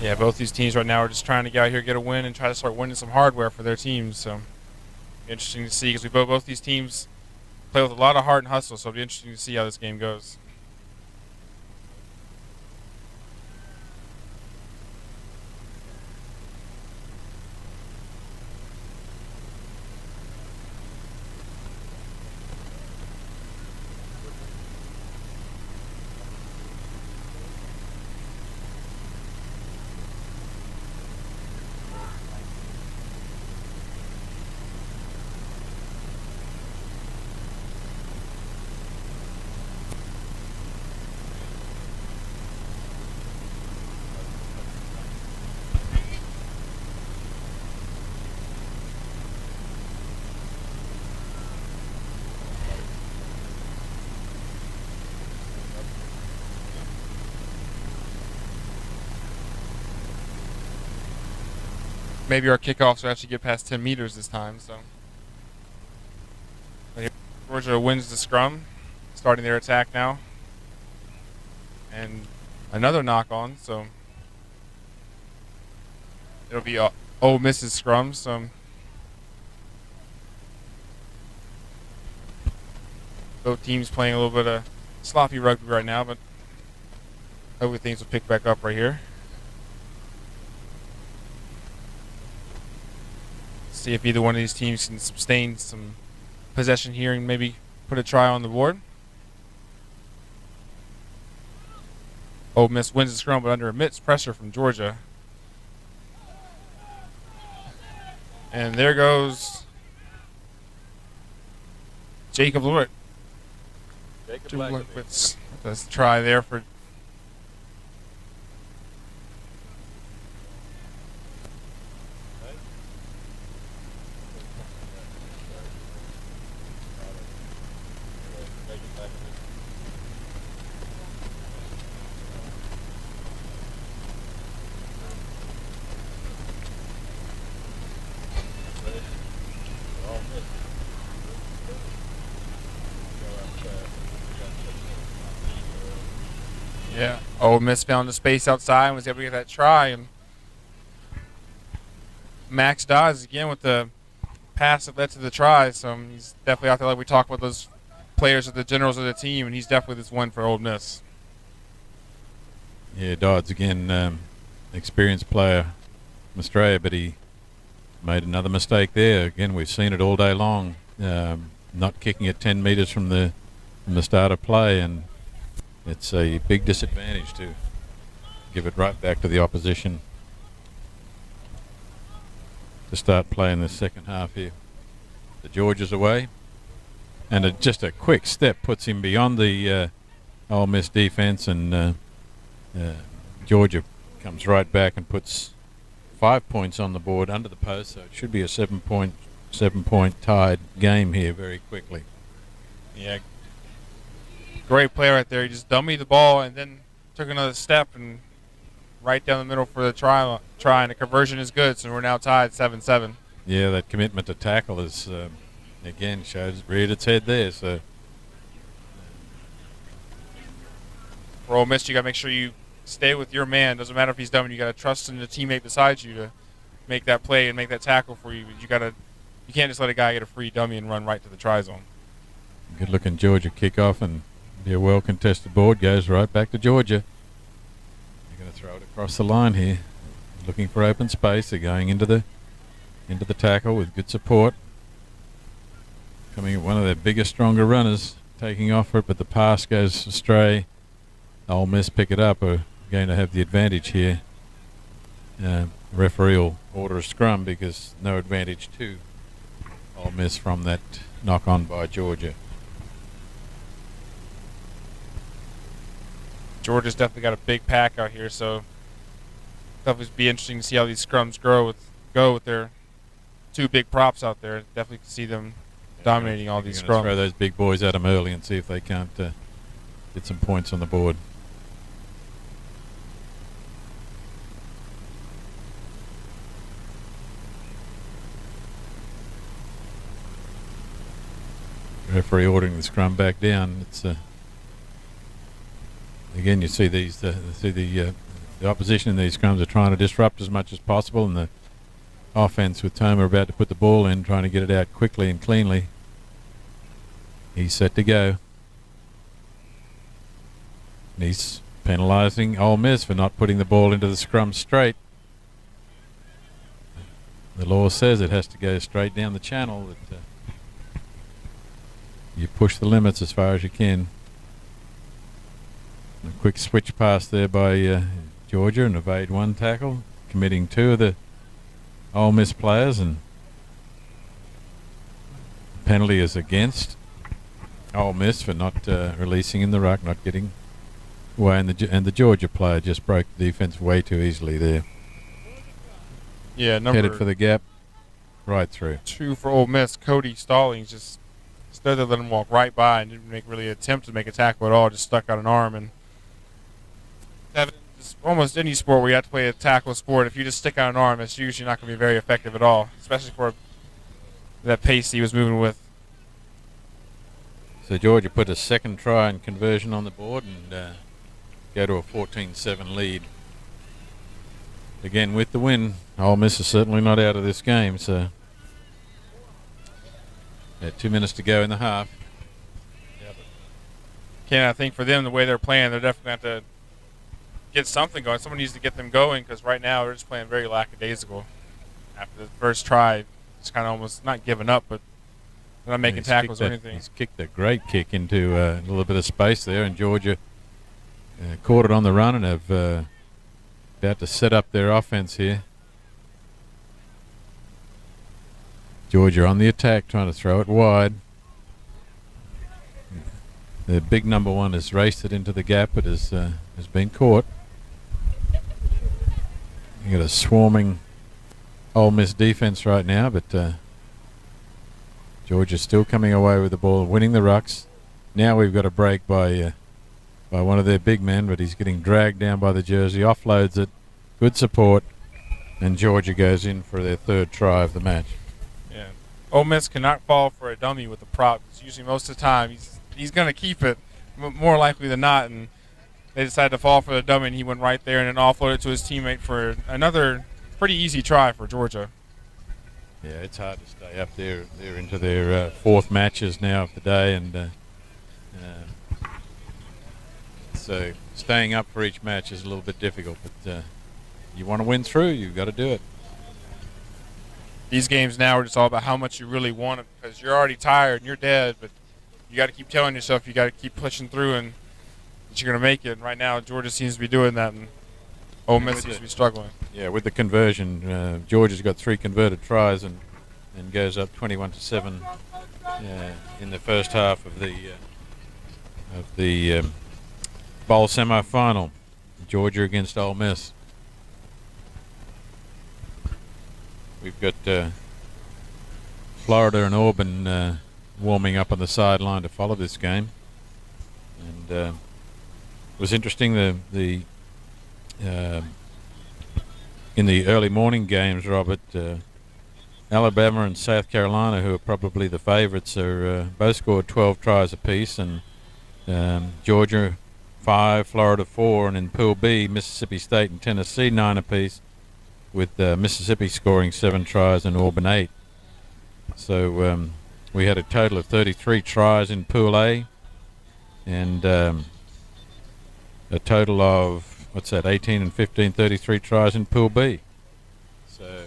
Yeah, both these teams right now are just trying to get out here, get a win, and try to start winning some hardware for their teams. So, interesting to see because both these teams play with a lot of heart and hustle. So, it'll be interesting to see how this game goes. Maybe our kickoffs will actually get past 10 meters this time. So, Georgia wins the scrum, starting their attack now, and another knock on. So, it'll be Ole Miss's scrum. So, both teams playing a little bit of sloppy rugby right now, but hopefully things will pick back up right here. See if either one of these teams can sustain some possession here and maybe put a try on the board. Ole Miss wins the scrum, but under immense pressure from Georgia. And there goes Jacob Lewis. Let's try there for. Yeah, Ole Miss found the space outside and was able to get that try. And Max Dodds again with the pass that led to the try. So he's definitely out there, like we talked about, those players are the generals of the team, and he's definitely this one for Ole Miss. Yeah, Dodds again, experienced player from Australia, but he made another mistake there. Again, we've seen it all day long. Not kicking it 10 meters from the start of play, and it's a big disadvantage to give it right back to the opposition to start playing the second half here. The Georgia's away, and just a quick step puts him beyond the Ole Miss defense, and Georgia comes right back and puts 5 points on the board under the post, so it should be a 7-point tied game here very quickly. Yeah, great play right there. He just dummied the ball and then took another step and right down the middle for the try, and the conversion is good, so we're now tied 7-7. Yeah, that commitment to tackle is, again, reared its head there. So for Ole Miss, you got to make sure you stay with your man. Doesn't matter if he's dumb. You got to trust in the teammate beside you to make that play and make that tackle for you. You can't just let a guy get a free dummy and run right to the try zone. Good-looking Georgia kickoff, and be a well-contested board. Goes right back to Georgia. They're going to throw it across the line here, looking for open space. They're going into the tackle with good support. Coming one of their bigger, stronger runners, taking off for it, but the pass goes astray. Ole Miss pick it up. Are going to have the advantage here. Referee will order a scrum because no advantage to Ole Miss from that knock on by Georgia. Georgia's definitely got a big pack out here, so it'll be interesting to see how these scrums go with their two big props out there. Definitely can see them dominating all these scrums. Throw those big boys at them early and see if they can't get some points on the board. Referee ordering the scrum back down. It's again, you see these the the opposition in these scrums are trying to disrupt as much as possible, and the offense with Toma about to put the ball in, trying to get it out quickly and cleanly. He's set to go. And he's penalising Ole Miss for not putting the ball into the scrum straight. The law says it has to go straight down the channel. That you push the limits as far as you can. A quick switch pass there by Georgia and evade one tackle, committing two of the Ole Miss players, and penalty is against Ole Miss for not releasing in the ruck, not getting away, and the Georgia player just broke the defense way too easily there. Yeah, headed for the gap, right through. 2 for Ole Miss. Cody Stallings just stood there, let him walk right by, and didn't really attempt to make a tackle at all. Just stuck out an arm. And just almost any sport where you have to play a tackle sport, if you just stick out an arm, it's usually not going to be very effective at all, especially for that pace he was moving with. So Georgia put a second try and conversion on the board and go to a 14-7 lead. Again, with the win, Ole Miss is certainly not out of this game. So, 2 minutes to go in the half. Ken, I think for them, the way they're playing, they're definitely going to have to get something going. Someone needs to get them going, because right now they're just playing very lackadaisical. After the first try, it's kind of almost not giving up, but they're not making tackles or anything. He's kicked a great kick into a little bit of space there, and Georgia caught it on the run and have about to set up their offense here. Georgia on the attack, trying to throw it wide. The big number one has raced it into the gap, but has been caught. You got a swarming Ole Miss defense right now, but Georgia's still coming away with the ball, winning the rucks. Now we've got a break by one of their big men, but he's getting dragged down by the jersey, offloads it, good support, and Georgia goes in for their third try of the match. Yeah, Ole Miss cannot fall for a dummy with the prop. It's usually most of the time he's going to keep it, more likely than not, and they decided to fall for the dummy, and he went right there and then offloaded it to his teammate for another pretty easy try for Georgia. Yeah, it's hard to stay up there. They're into their fourth matches now of the day, and so staying up for each match is a little bit difficult, but you want to win through, you've got to do it. These games now are just all about how much you really want it, because you're already tired and you're dead, but you got to keep telling yourself you got to keep pushing through and that you're going to make it. And right now, Georgia seems to be doing that, and Ole Miss seems to be struggling. Yeah, with the conversion, Georgia's got 3 converted tries and goes up 21-7 in the first half of the bowl semi-final. Georgia against Ole Miss. We've got Florida and Auburn warming up on the sideline to follow this game, and it was interesting. The in the early morning games, Robert, Alabama and South Carolina, who are probably the favourites, are both scored 12 tries apiece, and Georgia 5, Florida 4, and in Pool B, Mississippi State and Tennessee 9 apiece, with Mississippi scoring 7 tries and Auburn 8. So we had a total of 33 tries in Pool A, and a total of, 18 and 15, 33 tries in Pool B. So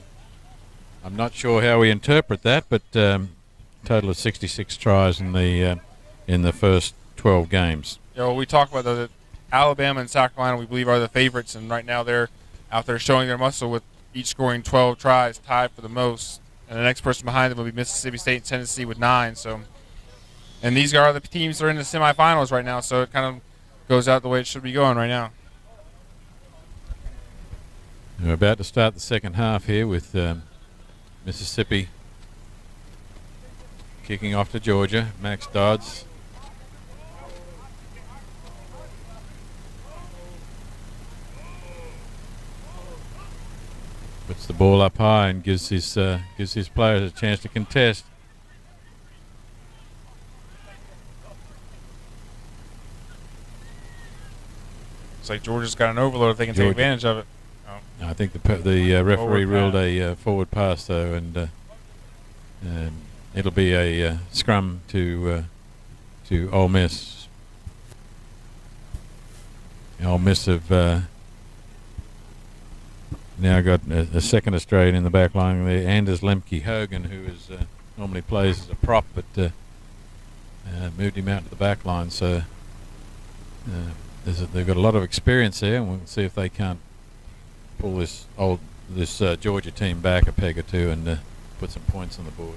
I'm not sure how we interpret that, but total of 66 tries in the first 12 games. Yeah, well, we talk about that Alabama and South Carolina, we believe, are the favorites, and right now they're out there showing their muscle with each scoring 12 tries, tied for the most. And the next person behind them will be Mississippi State and Tennessee with 9. So, and these are the teams that are in the semifinals right now, so it kind of goes out the way it should be going right now. We're about to start the second half here with Mississippi kicking off to Georgia. Max Dodds. Puts the ball up high and gives his players a chance to contest. Looks like Georgia's got an overload if they can take advantage of it. Oh. I think the referee Forward ruled pass. a forward pass though, and it'll be a scrum to Ole Miss. Ole Miss have now got a second Australian in the back line there, Anders Lemke Hogan, who is normally plays as a prop, but moved him out to the back line. So they've got a lot of experience there, and we'll see if they can't pull this Georgia team back a peg or two and put some points on the board.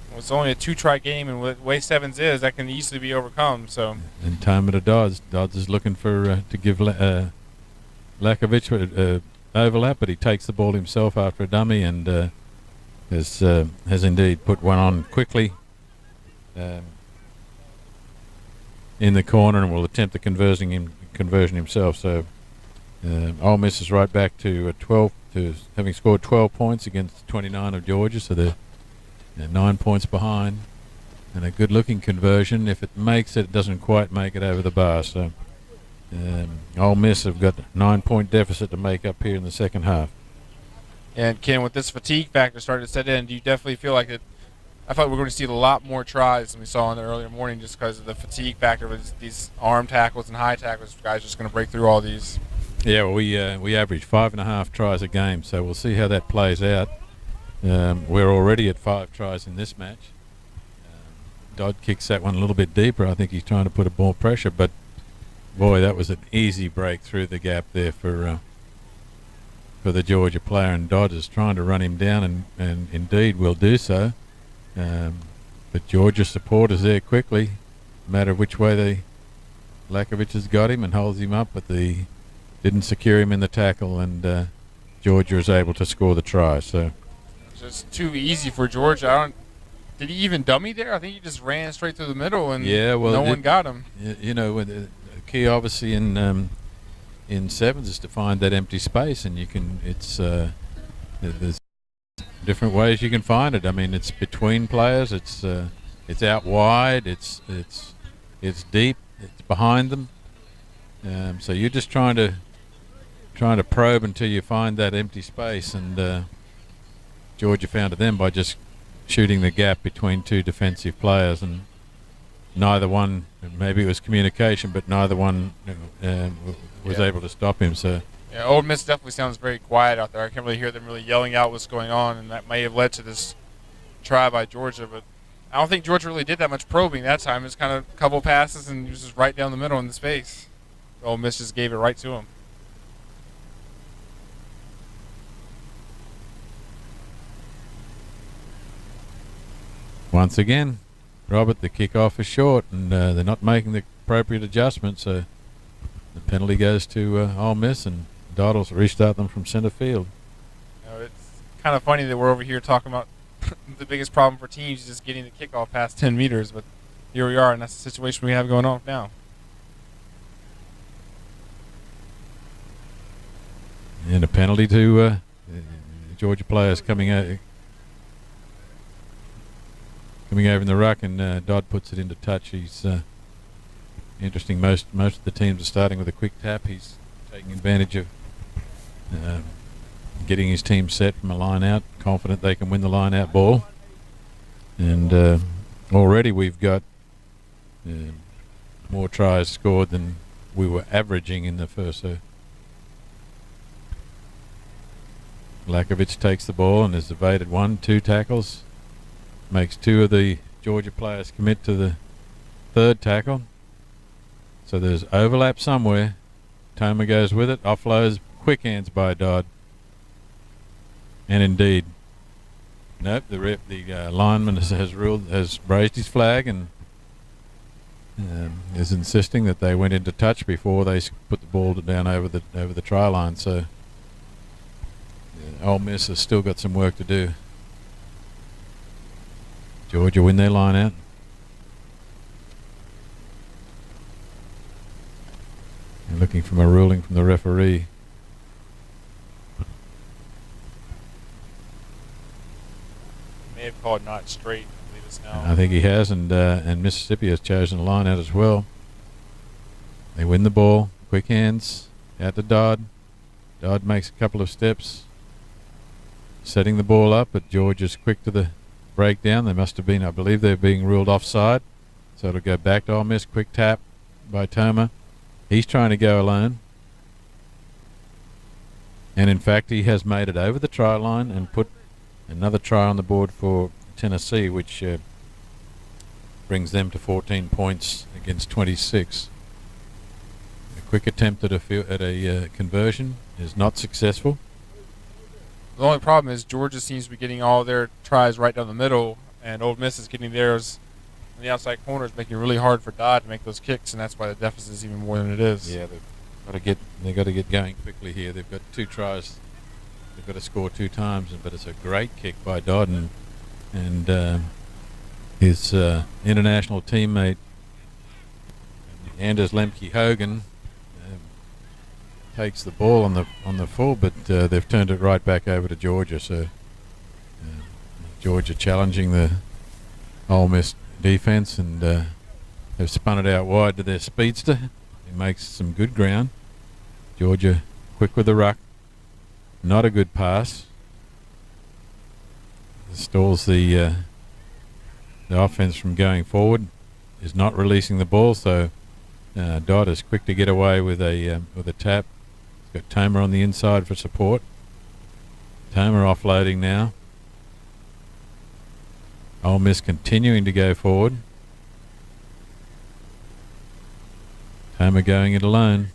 Well, it's only a 2-try game, and with the way 7's is, that can easily be overcome. So. And time to Dodds. Dodds is looking for to give Lakovic overlap, but he takes the ball himself after a dummy and has indeed put one on quickly in the corner, and will attempt the conversion himself. So Ole Miss is right back to 12, to having scored 12 points against 29 of Georgia, so they're 9 points behind. And a good-looking conversion. If it makes it, it doesn't quite make it over the bar. So Ole Miss have got a 9-point deficit to make up here in the second half. And Ken, with this fatigue factor starting to set in, do you definitely feel like it? I thought we were going to see a lot more tries than we saw in the earlier morning, just because of the fatigue factor with these arm tackles and high tackles. Guys just going to break through all these. Yeah, well, we average 5.5 tries a game, so we'll see how that plays out. We're already at 5 tries in this match. Dodd kicks that one a little bit deeper. I think he's trying to put a more pressure, but boy, that was an easy break through the gap there for the Georgia player, and Dodd is trying to run him down, and indeed will do so. But Georgia support is there quickly, no matter which way Lakovic has got him and holds him up, but they didn't secure him in the tackle, and Georgia is able to score the try. So just too easy for Georgia. Did he even dummy there? I think he just ran straight through the middle, and no one got him. You know, the key obviously in 7's is to find that empty space, and you can. There's different ways you can find it. I mean, it's between players. It's out wide. It's deep. It's behind them. So you're just trying to probe until you find that empty space, and Georgia found it then by just shooting the gap between 2 defensive players, and neither one, maybe it was communication, but neither one was able to stop him. So yeah, Ole Miss definitely sounds very quiet out there. I can't really hear them really yelling out what's going on, and that may have led to this try by Georgia. But I don't think Georgia really did that much probing that time. It was kind of a couple passes, and he was just right down the middle in the space. Ole Miss just gave it right to him. Once again, Robert, the kickoff is short, and they're not making the appropriate adjustment, so the penalty goes to Ole Miss, and Dodd will restart them from center field. You know, it's kind of funny that we're over here talking about the biggest problem for teams is just getting the kickoff past 10 meters, but here we are, and that's the situation we have going on now. And a penalty to Georgia players coming over in the ruck, and Dodd puts it into touch. He's interesting. Most of the teams are starting with a quick tap. He's taking advantage of getting his team set from a line out, confident they can win the line out ball. And already we've got more tries scored than we were averaging in the first. Lakovic takes the ball and has evaded 1-2 tackles. Makes 2 of the Georgia players commit to the 3rd tackle. So there's overlap somewhere. Toma goes with it. Offloads, quick hands by Dodd. And indeed, nope, the lineman has raised his flag and is insisting that they went into touch before they put the ball down over the try line. So Ole Miss has still got some work to do. Georgia win their line out. And looking for a ruling from the referee. May have called not straight. I believe it's now. I think he has, and Mississippi has chosen a line out as well. They win the ball, quick hands, Out to Dodd. Dodd makes a couple of steps, setting the ball up, but Georgia's quick to the breakdown. They must have been, I believe they're being ruled offside. So it'll go back to Ole Miss. Quick tap by Toma. He's trying to go alone. And in fact, he has made it over the try line and put another try on the board for Tennessee, which brings them to 14 points against 26. A quick attempt at a conversion is not successful. The only problem is Georgia seems to be getting all their tries right down the middle, and Ole Miss is getting theirs on the outside corners, making it really hard for Dodd to make those kicks, and that's why the deficit is even more than it is. Yeah, they've got to get going quickly here. They've got 2 tries. They've got to score 2 times, but it's a great kick by Dodd, and his international teammate Anders Lemke Hogan takes the ball on the full, but they've turned it right back over to Georgia. So Georgia challenging the Ole Miss defense, and they've spun it out wide to their speedster. He makes some good ground. Georgia quick with the ruck. Not a good pass. It stalls the offense from going forward. Is not releasing the ball, so Dodd is quick to get away with a tap. He's got Toma on the inside for support. Toma offloading now. Ole Miss continuing to go forward. Toma going it alone.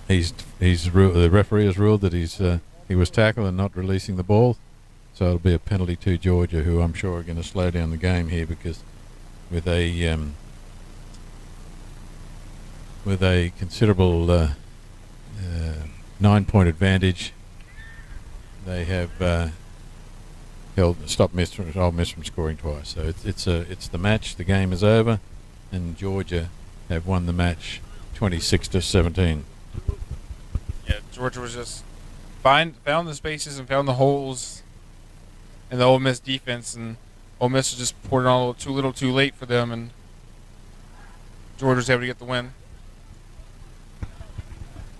The referee has ruled that he was tackled and not releasing the ball, so it'll be a penalty to Georgia, who I'm sure are going to slow down the game here, because with a considerable 9-point advantage, they have stopped Ole Miss from scoring twice. So it's the match. The game is over, and Georgia have won the match 26-17. Yeah, Georgia was just found the spaces and found the holes in the Ole Miss defense, and Ole Miss was just poured it on a little too late for them, and Georgia was able to get the win.